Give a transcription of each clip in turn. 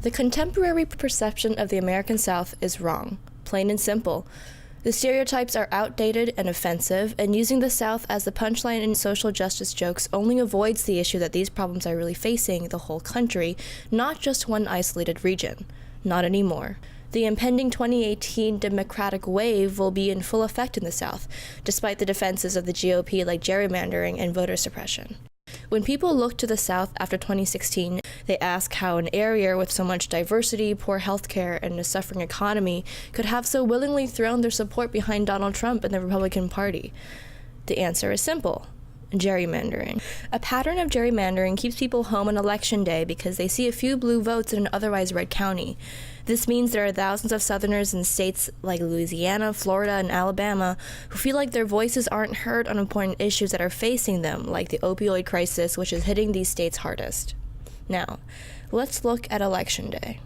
The contemporary perception of the American South is wrong, plain and simple. The stereotypes are outdated and offensive, and using the South as the punchline in social justice jokes only avoids the issue that these problems are really facing the whole country, not just one isolated region. Not anymore. The impending 2018 Democratic wave will be in full effect in the South, despite the defenses of the GOP like gerrymandering and voter suppression. When people look to the South after 2016, they ask how an area with so much diversity, poor healthcare, and a suffering economy could have so willingly thrown their support behind Donald Trump and the Republican Party. The answer is simple: gerrymandering. A pattern of gerrymandering keeps people home on election day because they see a few blue votes in an otherwise red county. This means there are thousands of Southerners in states like Louisiana, Florida, and Alabama who feel like their voices aren't heard on important issues that are facing them, like the opioid crisis, which is hitting these states hardest. Now, let's look at Election Day.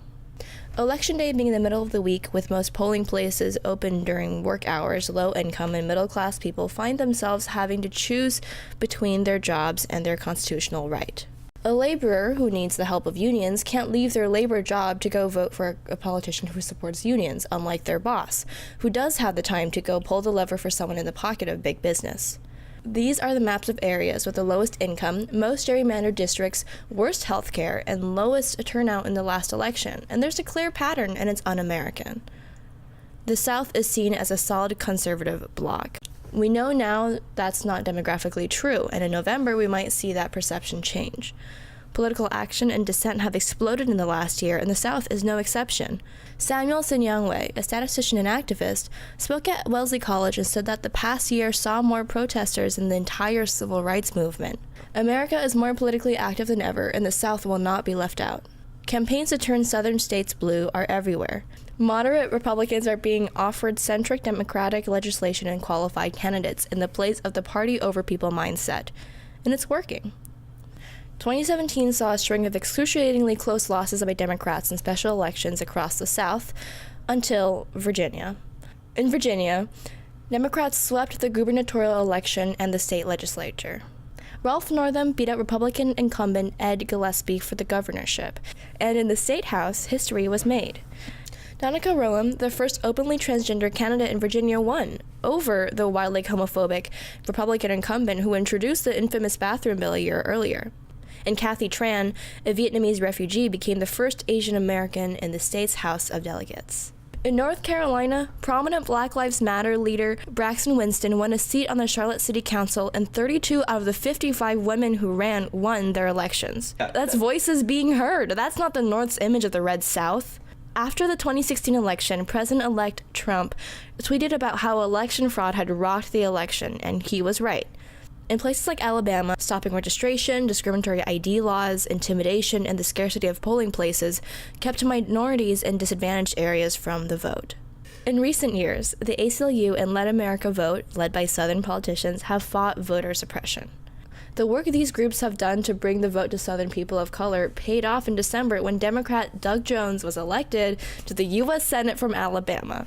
Election Day being in the middle of the week, with most polling places open during work hours, low-income and middle-class people find themselves having to choose between their jobs and their constitutional right. A laborer who needs the help of unions can't leave their labor job to go vote for a politician who supports unions, unlike their boss, who does have the time to go pull the lever for someone in the pocket of big business. These are the maps of areas with the lowest income, most gerrymandered districts, worst healthcare, and lowest turnout in the last election, and there's a clear pattern, and it's un-American. The South is seen as a solid conservative bloc. We know now that's not demographically true, and in November we might see that perception change. Political action and dissent have exploded in the last year, and the South is no exception. Samuel Sinyangwe, a statistician and activist, spoke at Wellesley College and said that the past year saw more protesters than the entire civil rights movement. America is more politically active than ever, and the South will not be left out. Campaigns to turn southern states blue are everywhere. Moderate Republicans are being offered centric Democratic legislation and qualified candidates in the place of the party over people mindset, and it's working. 2017 saw a string of excruciatingly close losses by Democrats in special elections across the South until Virginia. In Virginia, Democrats swept the gubernatorial election and the state legislature. Ralph Northam beat out Republican incumbent Ed Gillespie for the governorship, and in the state house, history was made. Danica Roem, the first openly transgender candidate in Virginia, won over the wildly homophobic Republican incumbent who introduced the infamous bathroom bill a year earlier. And Kathy Tran, a Vietnamese refugee, became the first Asian American in the state's House of Delegates. In North Carolina, prominent Black Lives Matter leader Braxton Winston won a seat on the Charlotte City Council, and 32 out of the 55 women who ran won their elections. That's voices being heard. That's not the North's image of the Red South. After the 2016 election, President-elect Trump tweeted about how election fraud had rocked the election, and he was right. In places like Alabama, stopping registration, discriminatory ID laws, intimidation, and the scarcity of polling places kept minorities in disadvantaged areas from the vote. In recent years, the ACLU and Let America Vote, led by Southern politicians, have fought voter suppression. The work these groups have done to bring the vote to Southern people of color paid off in December when Democrat Doug Jones was elected to the U.S. Senate from Alabama.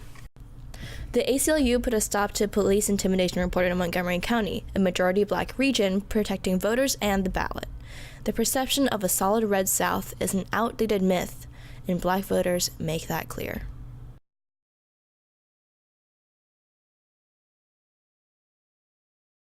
The ACLU put a stop to police intimidation reported in Montgomery County, a majority Black region, protecting voters and the ballot. The perception of a solid red South is an outdated myth, and Black voters make that clear.